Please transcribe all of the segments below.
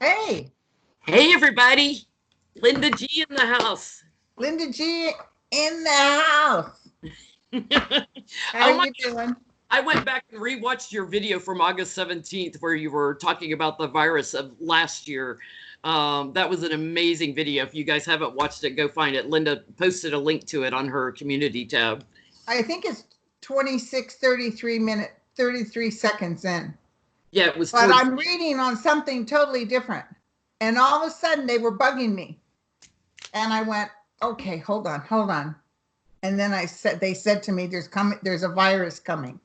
Hey, Hey, everybody. Linda G in the house. Linda G in the house. How Oh my, you doing? I went back and rewatched your video from August 17th where you were talking about the virus of last year. That was an amazing video. If you guys haven't watched it, go find it. Linda posted a link to it on her community tab. I think it's 26, 33 minutes, 33 seconds in. Yeah, it was But towards. I'm reading on something totally different. And all of a sudden they were bugging me. And I went, okay, hold on. And then they said to me, there's a virus coming.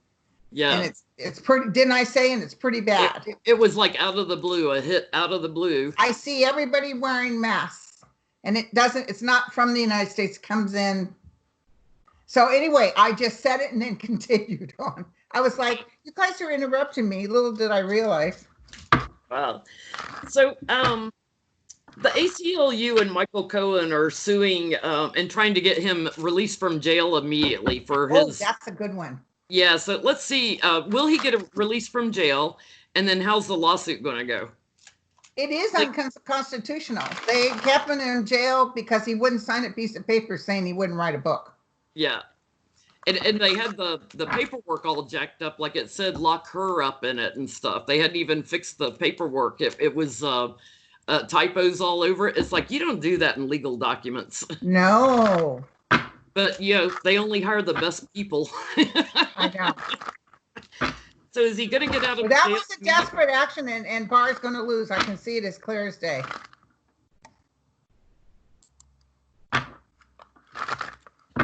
Yeah. And it's pretty, didn't I say? And it's pretty bad. It was like out of the blue, a hit out of the blue. I see everybody wearing masks. And it's not from the United States, it comes in. So anyway, I just said it and then continued on. I was like, you guys are interrupting me. Little did I realize. Wow. So, the ACLU and Michael Cohen are suing and trying to get him released from jail immediately for his. Oh, that's a good one. Yeah, so let's see. Will he get a release from jail? And then how's the lawsuit going to go? It is unconstitutional. They kept him in jail because he wouldn't sign a piece of paper saying he wouldn't write a book. Yeah. And they had the paperwork all jacked up, like it said lock her up in it and stuff. They hadn't even fixed the paperwork. It was typos all over it. It's like, you don't do that in legal documents. No. But, they only hire the best people. I know. So is he going to get out of that jail? Was a desperate action, and Barr's going to lose. I can see it as clear as day.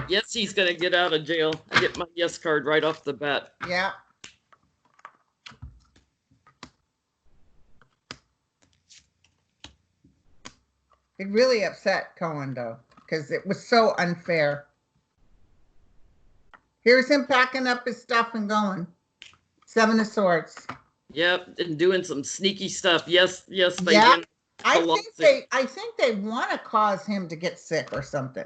Yes, he's going to get out of jail. I get my yes card right off the bat. Yeah. It really upset Cohen, though, because it was so unfair. Here's him packing up his stuff and going. Seven of Swords. Yep, and doing some sneaky stuff. Yes, they yeah. I think they want to cause him to get sick or something.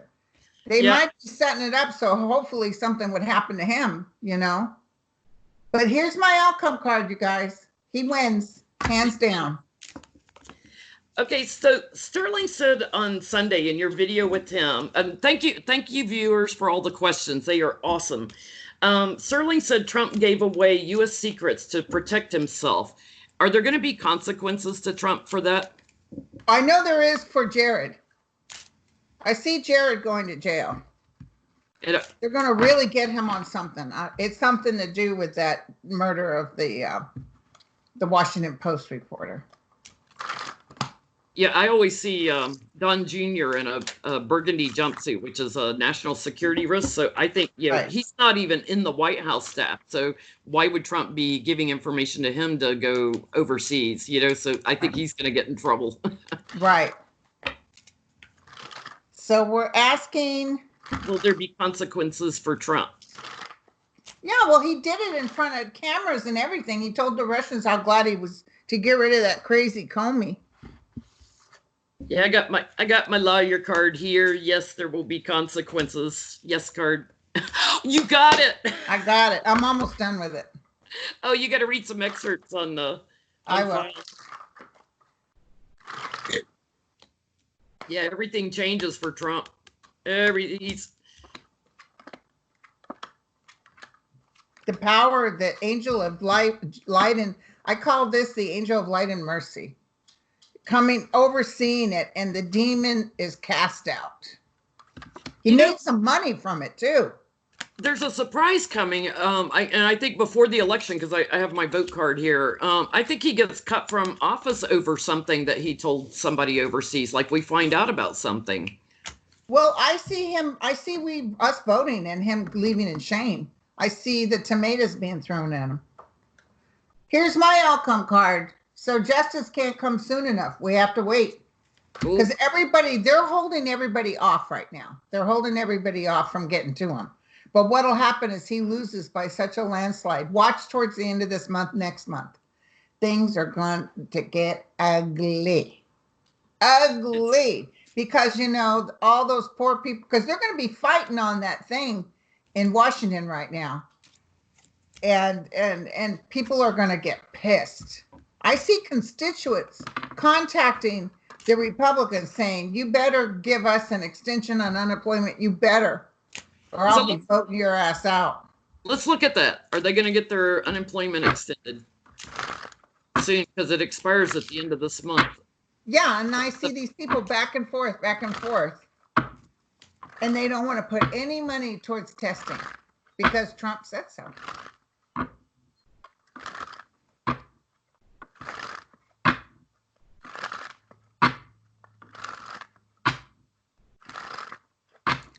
They might be setting it up so hopefully something would happen to him, But here's my outcome card, you guys. He wins, hands down. Okay, so Sterling said on Sunday in your video with him, and thank you viewers for all the questions. They are awesome. Sterling said Trump gave away U.S. secrets to protect himself. Are there going to be consequences to Trump for that? I know there is for Jared. I see Jared going to jail. They're going to really get him on something. It's something to do with that murder of the Washington Post reporter. Yeah, I always see Don Jr. in a burgundy jumpsuit, which is a national security risk. So I think, right. He's not even in the White House staff. So why would Trump be giving information to him to go overseas? So I think he's going to get in trouble. Right. So we're asking, will there be consequences for Trump? Yeah, well, he did it in front of cameras and everything. He told the Russians how glad he was to get rid of that crazy Comey. Yeah, I got my lawyer card here. Yes, there will be consequences. Yes card. You got it. I got it. I'm almost done with it. Oh, you got to read some excerpts on the. I will. Yeah, everything changes for Trump. He's the power, the angel of light and I call this the angel of light and mercy, coming, overseeing it, and the demon is cast out. He made some money from it too. There's a surprise coming. I think before the election, because I have my vote card here. I think he gets cut from office over something that he told somebody overseas. Like we find out about something. Well, I see us voting and him leaving in shame. I see the tomatoes being thrown at him. Here's my outcome card. So justice can't come soon enough. We have to wait. Because they're holding everybody off right now. They're holding everybody off from getting to him. But what'll happen is he loses by such a landslide. Watch towards the end of this month, next month. Things are going to get ugly. Ugly. Because, all those poor people, because they're going to be fighting on that thing in Washington right now. And people are going to get pissed. I see constituents contacting the Republicans saying, you better give us an extension on unemployment. You better, or I'll be voting your ass out. Let's look at that. Are they going to get their unemployment extended soon? Because it expires at the end of this month. Yeah, and I see these people back and forth, and they don't want to put any money towards testing because Trump said so.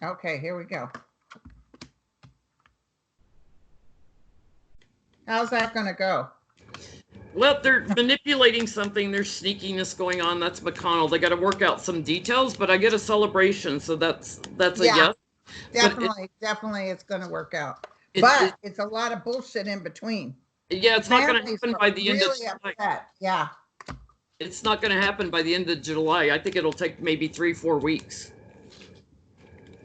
Okay, here we go. How's that going to go? Well, they're manipulating something. There's sneakiness going on. That's McConnell. They got to work out some details, but I get a celebration, so that's a yes. Definitely, it's going to work out. But it's a lot of bullshit in between. Yeah, it's not going to happen by the end of July. Upset. Yeah, it's not going to happen by the end of July. I think it'll take maybe 3-4 weeks.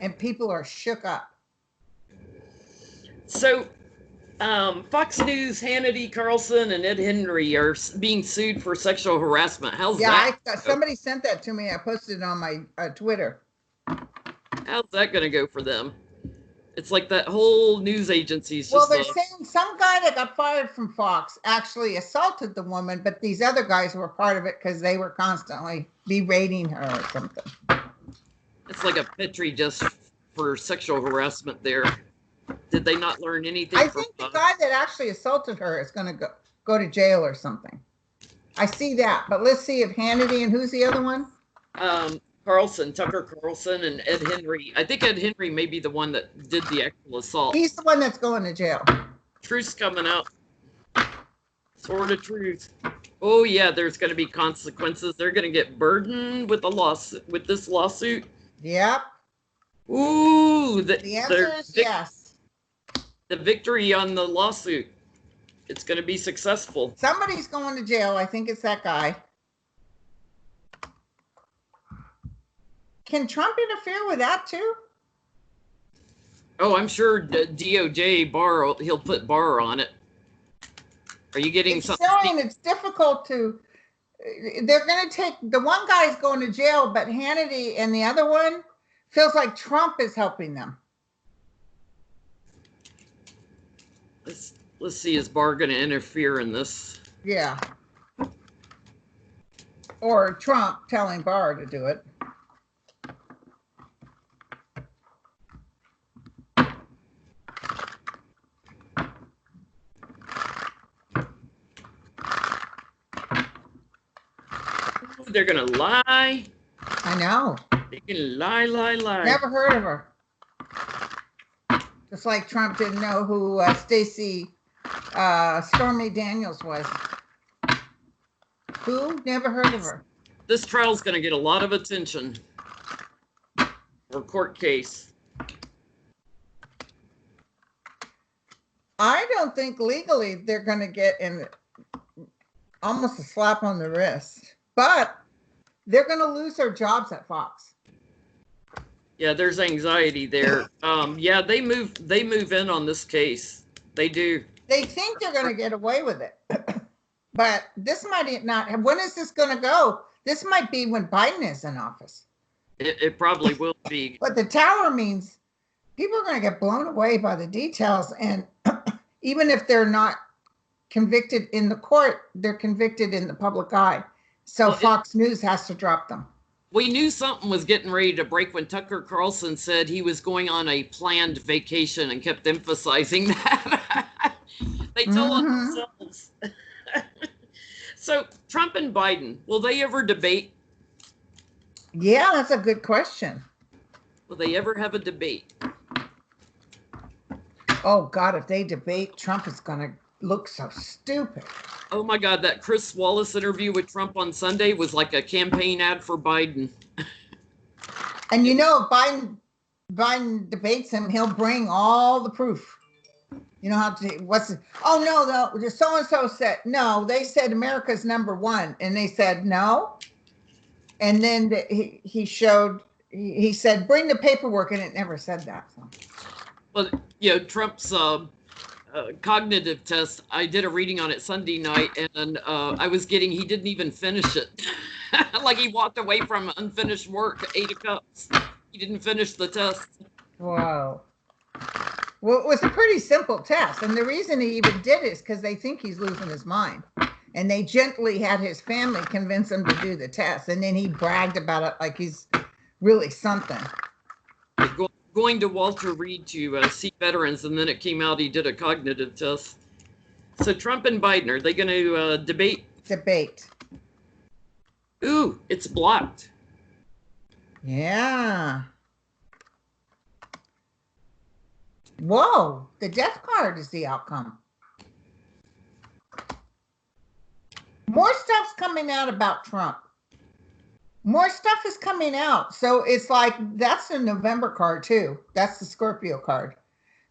And people are shook up. So, Fox News, Hannity, Carlson, and Ed Henry are being sued for sexual harassment. How's that? Yeah, somebody sent that to me. I posted it on my Twitter. How's that going to go for them? It's like that whole news agency's just. Well, they're saying some guy that got fired from Fox actually assaulted the woman, but these other guys were part of it because they were constantly berating her or something. It's like a Petri just for sexual harassment there. Did they not learn anything? I think the guy that actually assaulted her is going to go to jail or something. I see that, but let's see if Hannity and who's the other one? Carlson, Tucker Carlson, and Ed Henry. I think Ed Henry may be the one that did the actual assault. He's the one that's going to jail. Truth's coming out. Sword of truth. Oh yeah, there's going to be consequences. They're going to get burdened with this lawsuit. Yep. Ooh, the answer is yes. The victory on the lawsuit. It's going to be successful. Somebody's going to jail. I think it's that guy. Can Trump interfere with that too? Oh, I'm sure DOJ he'll put Barr on it. Are you getting something? It's difficult to. They're going to take the one guy's going to jail, but Hannity and the other one feels like Trump is helping them. Let's see, is Barr going to interfere in this? Yeah. Or Trump telling Barr to do it. They're going to lie. I know. They can lie. Never heard of her. Just like Trump didn't know who Stormy Daniels was. Who? Never heard of her. This trial's going to get a lot of attention. Or court case. I don't think legally they're going to get almost a slap on the wrist. But they're going to lose their jobs at Fox. Yeah, there's anxiety there. Yeah, they move in on this case. They do. They think they're going to get away with it. But this might not. When is this going to go? This might be when Biden is in office. It probably will be. But the tower means people are going to get blown away by the details. And even if they're not convicted in the court, they're convicted in the public eye. So Fox News has to drop them. We knew something was getting ready to break when Tucker Carlson said he was going on a planned vacation and kept emphasizing that. They tell on themselves. So Trump and Biden, will they ever debate? Yeah, that's a good question. Will they ever have a debate? Oh, God, if they debate, Trump is going to look so stupid. Oh my God, that Chris Wallace interview with Trump on Sunday was like a campaign ad for Biden. And you know, if Biden debates him, he'll bring all the proof. You know just so-and-so said, no, they said America's number one. And they said, no. And then he said, bring the paperwork. And it never said that. So. Well, Trump's cognitive test. I did a reading on it Sunday night, and he didn't even finish it. Like he walked away from unfinished work, 8 cups. He didn't finish the test. Wow. Well, it was a pretty simple test. And the reason he even did it is because they think he's losing his mind. And they gently had his family convince him to do the test. And then he bragged about it like he's really something. Going to Walter Reed to see veterans, and then it came out he did a cognitive test. So Trump and Biden, are they going to debate? Debate. Ooh, it's blocked. Yeah. Whoa, the death card is the outcome. More stuff's coming out about Trump. More stuff is coming out. So it's like, that's the November card too. That's the Scorpio card.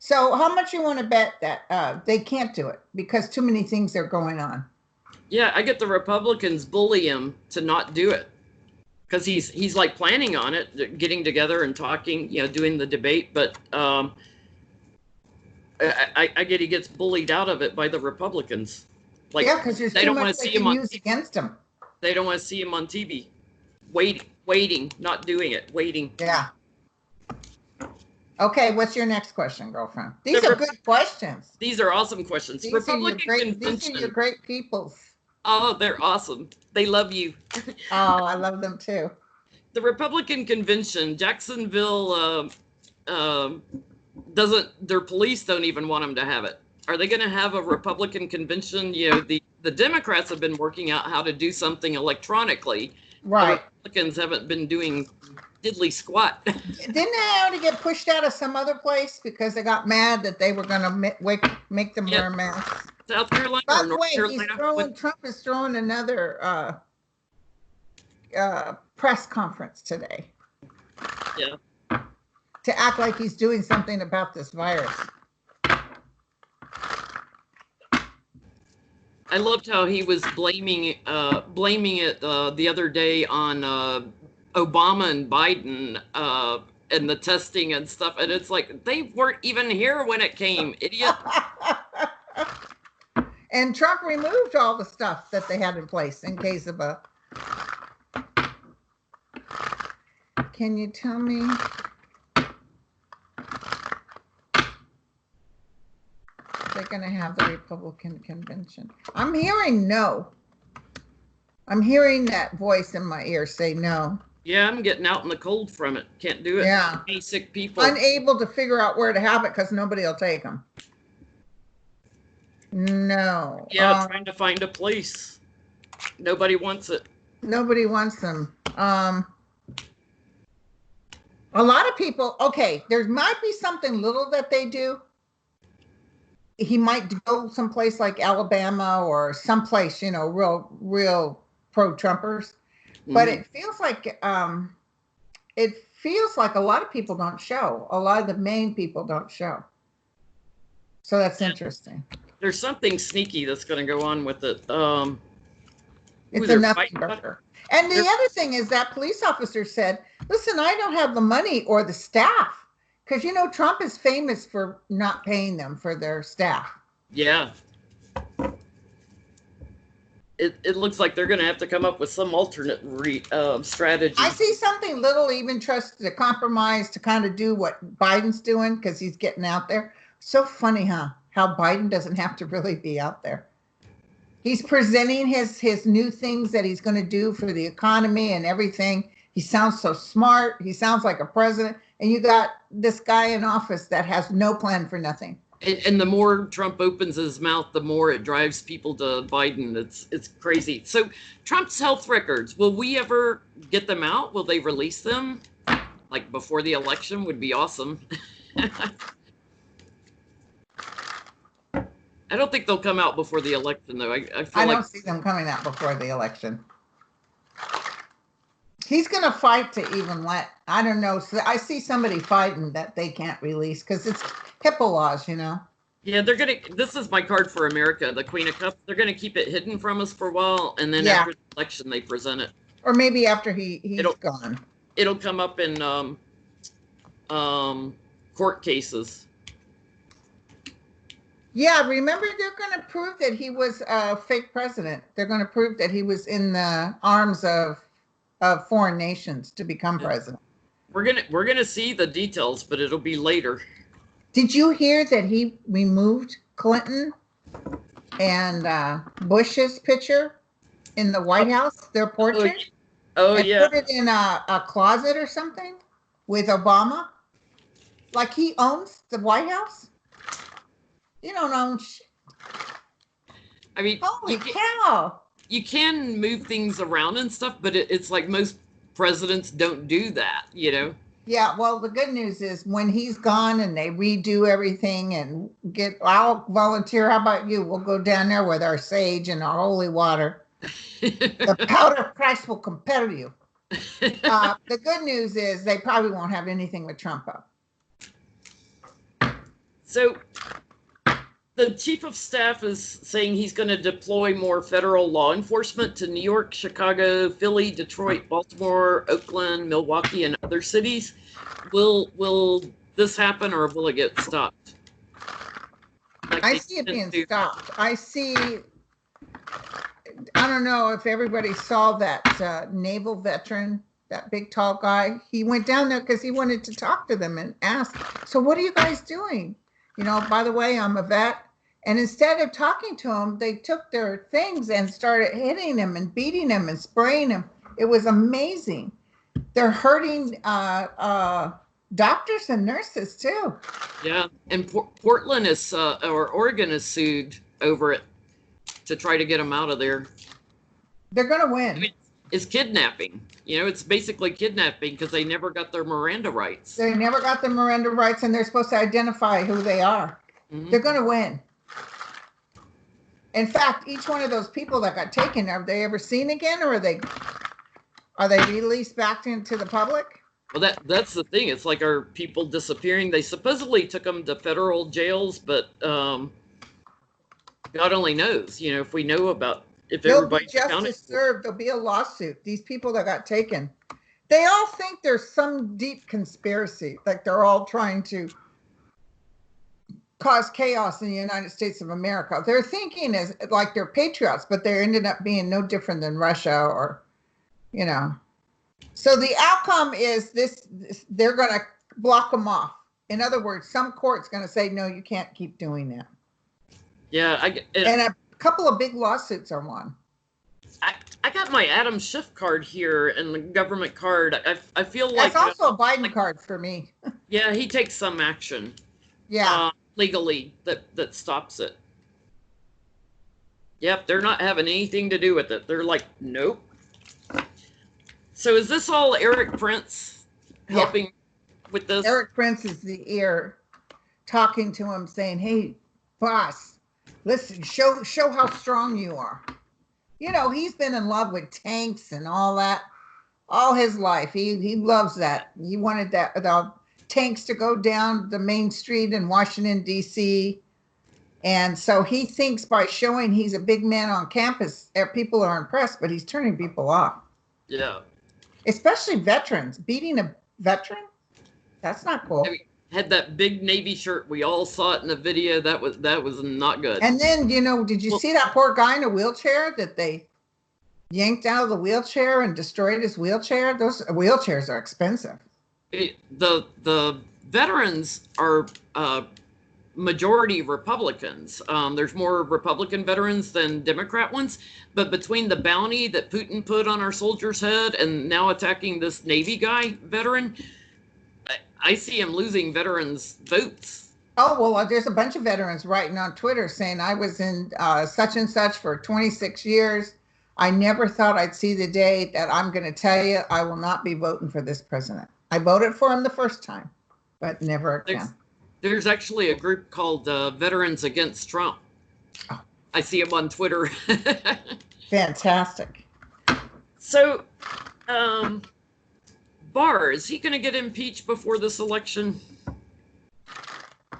So how much you want to bet that they can't do it because too many things are going on? Yeah, I get the Republicans bully him to not do it because he's like planning on it, getting together and talking, doing the debate. But I get he gets bullied out of it by the Republicans. Like, yeah, because there's they too don't much want to they see him can on use against him. They don't want to see him on TV. Waiting, not doing it, waiting. Yeah. Okay, what's your next question, girlfriend? These are good questions. These are awesome questions. These Republican are convention. your great peoples. Oh, they're awesome. They love you. Oh, I love them too. The Republican convention, Jacksonville their police don't even want them to have it. Are they going to have a Republican convention? The Democrats have been working out how to do something electronically. Right. The Republicans haven't been doing diddly squat. Didn't they have to get pushed out of some other place because they got mad that they were going to make them wear masks? South Carolina By or the North way, Carolina? Trump is throwing another press conference today. Yeah. To act like he's doing something about this virus. I loved how he was blaming it the other day on Obama and Biden and the testing and stuff. And it's like, they weren't even here when it came, idiot. And Trump removed all the stuff that they had in place in case of a... Can you tell me? They're going to have the Republican convention. I'm hearing no. I'm hearing that voice in my ear say no. Yeah, I'm getting out in the cold from it. Can't do it. Yeah. Sick people. Unable to figure out where to have it because nobody will take them. No. Yeah, trying to find a place. Nobody wants it. Nobody wants them. A lot of people, okay, there might be something little that they do. He might go someplace like Alabama or someplace, real pro-Trumpers. But it feels like a lot of people don't show. A lot of the main people don't show. So that's interesting. There's something sneaky that's going to go on with it. It's a nothing burger. And the other thing is that police officer said, listen, I don't have the money or the staff. Because, Trump is famous for not paying them for their staff. Yeah. It looks like they're going to have to come up with some alternate strategy. I see something little, even trust to compromise to kind of do what Biden's doing because he's getting out there. So funny, huh? How Biden doesn't have to really be out there. He's presenting his new things that he's going to do for the economy and everything. He sounds so smart. He sounds like a president. And you got this guy in office that has no plan for nothing. And the more Trump opens his mouth, the more it drives people to Biden. It's crazy. So Trump's health records, will we ever get them out? Will they release them? Like before the election would be awesome. I don't think they'll come out before the election, though. I don't see them coming out before the election. He's going to fight to even I don't know. So I see somebody fighting that they can't release because it's HIPAA laws, Yeah, this is my card for America, the Queen of Cups. They're going to keep it hidden from us for a while. And then after the election, they present it. Or maybe after he's gone. It'll come up in court cases. Yeah, remember they're going to prove that he was a fake president. They're going to prove that he was in the arms of foreign nations to become president. We're gonna see the details, but it'll be later. Did you hear that he removed Clinton and Bush's picture in the White House, their portrait, and yeah. put it in a closet or something with Obama? Like he owns the White House? You don't own shit. I mean, Holy cow. You can move things around and stuff, but it's like most presidents don't do that, you know? Yeah, well, the good news is when he's gone and they redo everything and I'll volunteer. How about you? We'll go down there with our sage and our holy water. The powder of Christ will compel you. The good news is they probably won't have anything with Trump up. So the chief of staff is saying he's going to deploy more federal law enforcement to New York, Chicago, Philly, Detroit, Baltimore, Oakland, Milwaukee, and other cities. Will this happen, or will it get stopped? I see it being stopped. I don't know if everybody saw that naval veteran, that big tall guy. He went down there because he wanted to talk to them and ask, so what are you guys doing? You know, by the way, I'm a vet. And instead of talking to him, they took their things and started hitting him and beating him and spraying him. It was amazing. They're hurting doctors and nurses too. Yeah, and Portland is or Oregon is sued over it to try to get them out of there. They're going to win. I mean, it's kidnapping. You know, it's basically kidnapping because they never got their Miranda rights. They never got their Miranda rights, and they're supposed to identify who they are. Mm-hmm. They're going to win. In fact, each one of those people that got taken, are they ever seen again, or are they released back into the public? Well, that's the thing. It's like, are people disappearing? They supposedly took them to federal jails, but God only knows. You know, if we know about if everybody's justice served, there'll be a lawsuit. These people that got taken, they all think there's some deep conspiracy, like they're all trying to cause chaos in the United States of America. They're thinking as like they're patriots, but they ended up being no different than Russia, or, you know. So the outcome is this: they're going to block them off. In other words, some court's going to say, no, you can't keep doing that. Yeah, and a couple of big lawsuits are won. I got my Adam Schiff card here and the government card. I feel like that's also a Biden card for me. Yeah, he takes some action. Yeah. Legally that stops it. Yep, they're not having anything to do with it. They're like, nope. So is this all Eric Prince helping with this? Eric Prince is the ear talking to him, saying, hey, boss, listen, show how strong you are. You know, he's been in love with tanks and all that all his life. He loves that. He wanted that the tanks to go down the main street in Washington, D.C. And so he thinks by showing he's a big man on campus, people are impressed, but he's turning people off. Yeah. Especially veterans. Beating a veteran? That's not cool. Had that big Navy shirt. We all saw it in the video. That was not good. And then, you know, did you see that poor guy in a wheelchair that they yanked out of the wheelchair and destroyed his wheelchair? Those wheelchairs are expensive. The veterans are majority Republicans. There's more Republican veterans than Democrat ones. But between the bounty that Putin put on our soldiers' head and now attacking this Navy guy, veteran, I see him losing veterans' votes. Oh, well, there's a bunch of veterans writing on Twitter saying, I was in such and such for 26 years. I never thought I'd see the day that I'm going to tell you I will not be voting for this president. I voted for him the first time, but never again. There's actually a group called Veterans Against Trump. Oh. I see him on Twitter. Fantastic. So, Barr, is he going to get impeached before this election?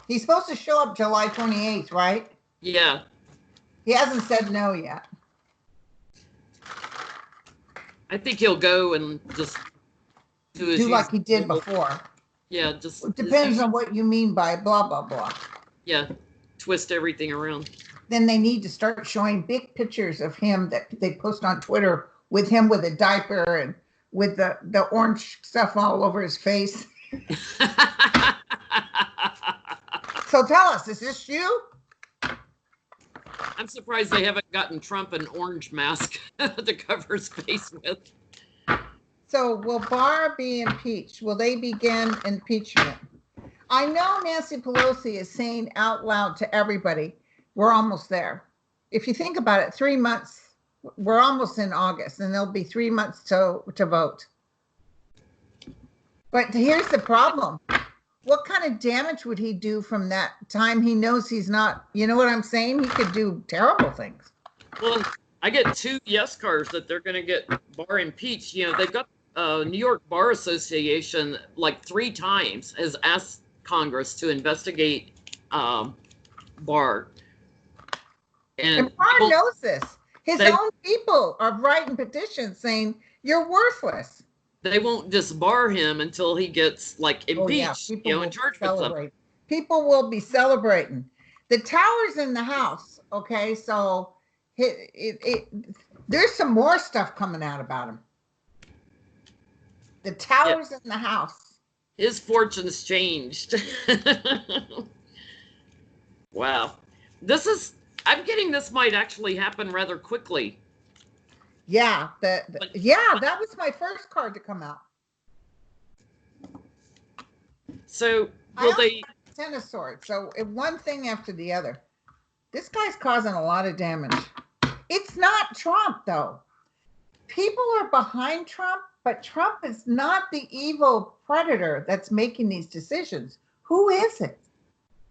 He's supposed to show up July 28th, right? Yeah. He hasn't said no yet. I think he'll go and just do like he did before. Yeah, just it depends on what you mean by blah blah blah. Yeah, twist everything around. Then they need to start showing big pictures of him that they post on Twitter with him with a diaper and with the orange stuff all over his face. So tell us, is this you? I'm surprised they haven't gotten Trump an orange mask to cover his face with. So will Barr be impeached? Will they begin impeachment? I know Nancy Pelosi is saying out loud to everybody, we're almost there. If you think about it, 3 months, we're almost in August, and there'll be 3 months to vote. But here's the problem. What kind of damage would he do from that time? He knows he's not, you know what I'm saying? He could do terrible things. Well, I get 2 yes cards that they're going to get Barr impeached. You know, they've got New York Bar Association like 3 times has asked Congress to investigate Barr. And Barr knows this. His own people are writing petitions saying, you're worthless. They won't disbar him until he gets like impeached, and charged with something. People will be celebrating. The tower's in the house, okay? So there's some more stuff coming out about him. The tower's in the house. His fortune's changed. Wow. I'm getting this might actually happen rather quickly. Yeah, that was my first card to come out. So will they? Ten of Swords. So one thing after the other. This guy's causing a lot of damage. It's not Trump though. People are behind Trump, but Trump is not the evil predator that's making these decisions. Who is it?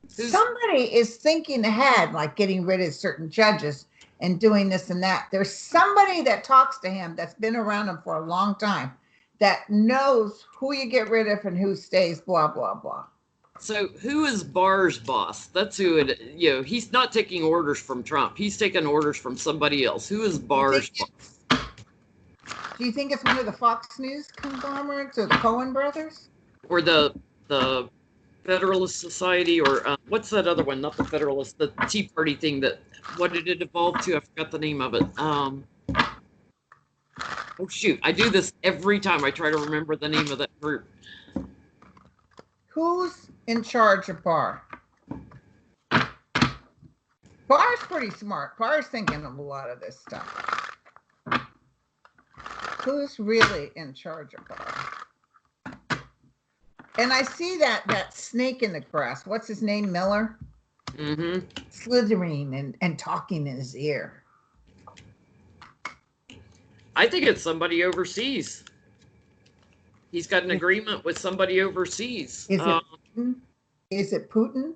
Somebody is thinking ahead, like getting rid of certain judges and doing this and that. There's somebody that talks to him that's been around him for a long time that knows who you get rid of and who stays, blah, blah, blah. So who is Barr's boss? That's who it, he's not taking orders from Trump. He's taking orders from somebody else. Who is Barr's boss? Do you think it's one of the Fox News conglomerates or the Cohen brothers? Or the Federalist Society, or what's that other one? Not the Federalist, the Tea Party thing. What did it evolve to? I forgot the name of it. Oh shoot! I do this every time I try to remember the name of that group. Who's in charge of Barr? Barr's pretty smart. Barr's thinking of a lot of this stuff. Who's really in charge of Barr? And I see that snake in the grass. What's his name? Miller? Mm-hmm. Slithering and talking in his ear. I think it's somebody overseas. He's got an agreement with somebody overseas. Is it Putin? Is it Putin?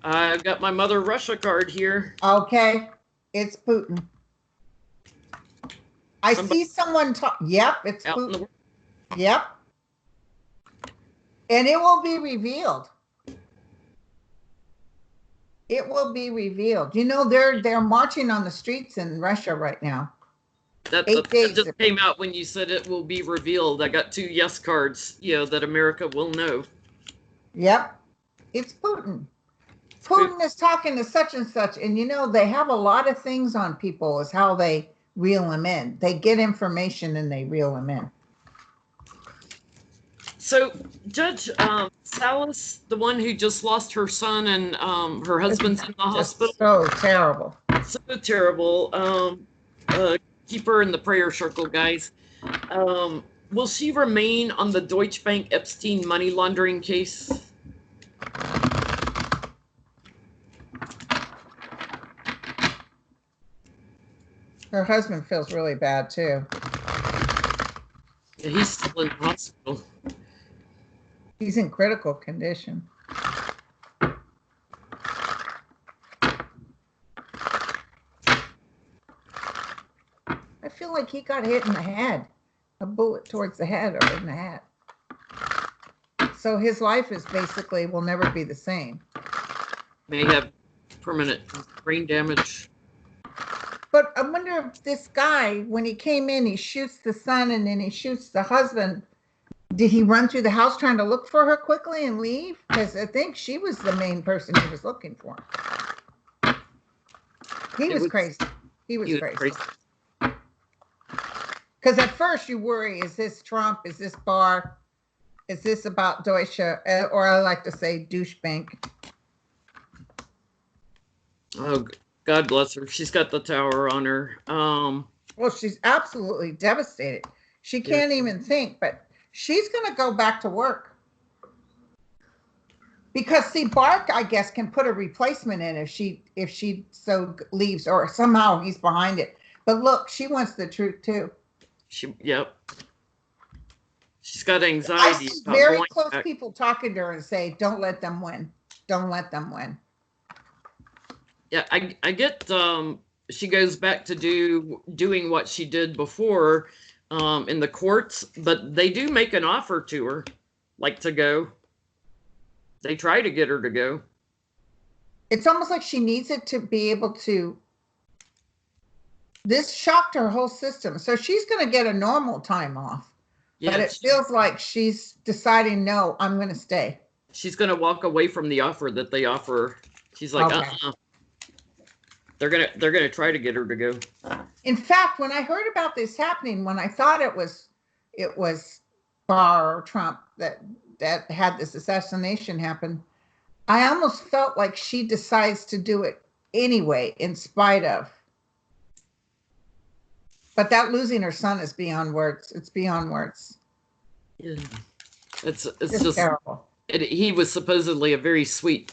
I've got my Mother Russia card here. Okay. It's Putin. I see someone talk. Yep, it's Putin. Yep. And it will be revealed. It will be revealed. You know, they're marching on the streets in Russia right now. That just came out when you said it will be revealed. I got 2 yes cards, that America will know. Yep. It's Putin. Putin is talking to such and such. And, they have a lot of things on people is how they reel them in. They get information and they reel them in. So Judge Salas, the one who just lost her son and her husband's in the hospital. So terrible. So terrible. Keep her in the prayer circle, guys. Will she remain on the Deutsche Bank Epstein money laundering case? Her husband feels really bad too. Yeah, he's still in the hospital. He's in critical condition. I feel like he got hit in the head, a bullet towards the head or in the head. So his life is basically will never be the same. May have permanent brain damage. But I wonder if this guy, when he came in, he shoots the son and then he shoots the husband. Did he run through the house trying to look for her quickly and leave? Because I think she was the main person he was looking for. He was crazy. He was crazy. Because at first you worry, is this Trump? Is this Barr? Is this about Deutsche? Or I like to say douchebank. Oh, God bless her. She's got the tower on her. Well, she's absolutely devastated. She can't even think, but she's going to go back to work. Because see, Bark, I guess, can put a replacement in if she so leaves, or somehow he's behind it. But look, she wants the truth too. Yep. She's got anxiety. I see very close people talking to her and say, "Don't let them win. Don't let them win." Yeah, I get. She goes back to doing what she did before, in the courts, but they do make an offer to her, like to go. They try to get her to go. It's almost like she needs it to be able to. This shocked her whole system. So she's going to get a normal time off. Yeah, but it feels like she's deciding, no, I'm going to stay. She's going to walk away from the offer that they offer. She's like, okay. They're gonna try to get her to go. In fact, when I heard about this happening, when I thought it was Barr or Trump that had this assassination happen, I almost felt like she decides to do it anyway, in spite of. But that losing her son is beyond words. It's beyond words. Yeah, it's just terrible. He was supposedly a very sweet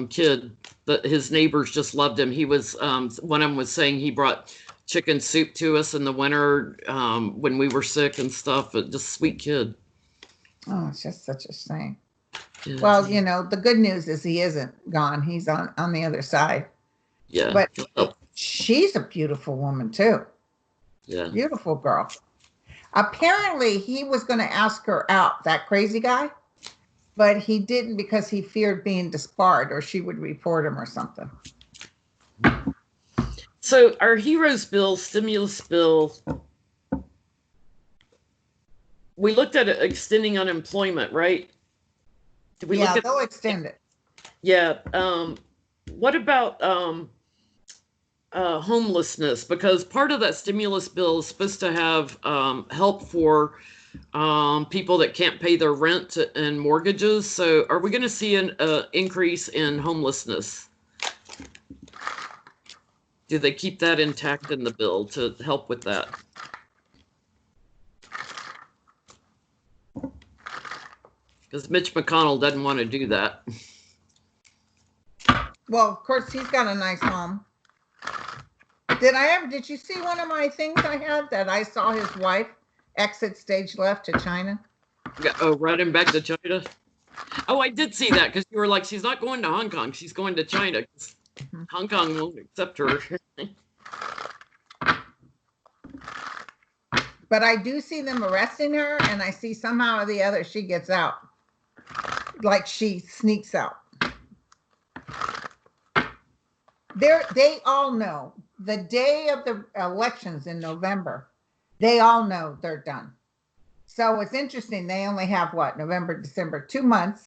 kid. His neighbors just loved him. He was one of them was saying he brought chicken soup to us in the winter when we were sick and stuff. But just sweet kid. Oh, it's just such a shame. Yeah. Well, you know, the good news is he isn't gone. He's on the other side. Yeah. But she's a beautiful woman too. Yeah. Beautiful girl. Apparently he was going to ask her out, that crazy guy, but he didn't because he feared being disbarred or she would report him or something. So our heroes bill, stimulus bill, we looked at extending unemployment, right? Did we look at they'll extend it. Yeah. What about homelessness? Because part of that stimulus bill is supposed to have help for people that can't pay their rent and mortgages. So are we going to see an increase in homelessness? Do they keep that intact in the bill to help with that? Because Mitch McConnell doesn't want to do that. Well, of course, he's got a nice home. Did you see one of my things I had that I saw his wife exit stage left to China? Oh, running back to China? Oh, I did see that because you were like, she's not going to Hong Kong. She's going to China. Mm-hmm. Hong Kong won't accept her. But I do see them arresting her, and I see somehow or the other she gets out. Like she sneaks out. They all know the day of the elections in November, they all know they're done. So it's interesting. They only have what, November, December, 2 months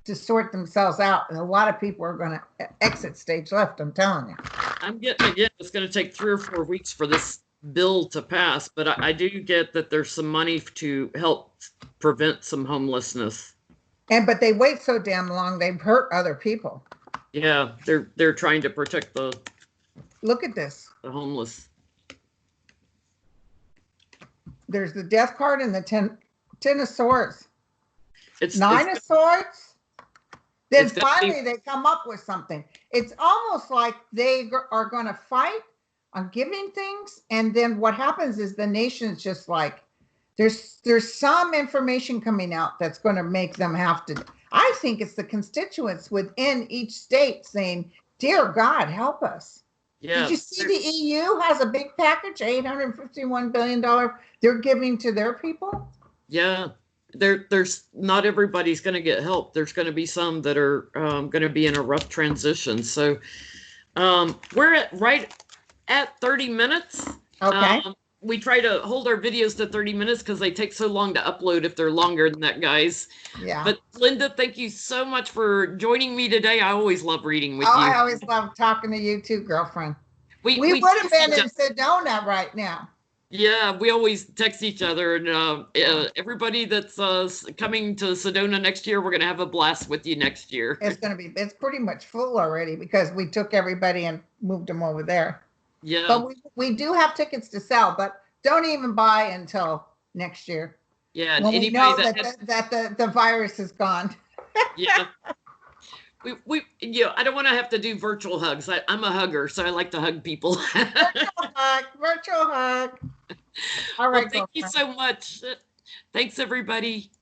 to sort themselves out. And a lot of people are going to exit stage left. I'm telling you. I'm getting again, it's going to take 3 or 4 weeks for this bill to pass. But I do get that there's some money to help prevent some homelessness. But they wait so damn long. They've hurt other people. Yeah, they're trying to protect the. Look at this. The homeless. There's the death card and the ten of swords. It's 9 of swords. Then finally they come up with something. It's almost like they are going to fight on giving things, and then what happens is the nation's just like, there's some information coming out that's going to make them have to. I think it's the constituents within each state saying, "Dear God, help us." Yeah. Did you see the EU has a big package, $851 billion they're giving to their people? Yeah, there's not everybody's going to get help. There's going to be some that are going to be in a rough transition. So we're right at 30 minutes. Okay. We try to hold our videos to 30 minutes because they take so long to upload if they're longer than that, guys. Yeah. But Linda, thank you so much for joining me today. I always love reading with you. I always love talking to you too, girlfriend. We would have text been each in Sedona right now. Yeah, we always text each other, and everybody that's coming to Sedona next year, we're gonna have a blast with you next year. It's pretty much full already because we took everybody and moved them over there. Yeah, But we do have tickets to sell, but don't even buy until next year yeah. And when we anybody know that the virus is gone. yeah, I don't want to have to do virtual hugs. I'm a hugger, so I like to hug people. Virtual hug. All Well, right, thank you girlfriend. so much. Thanks, everybody.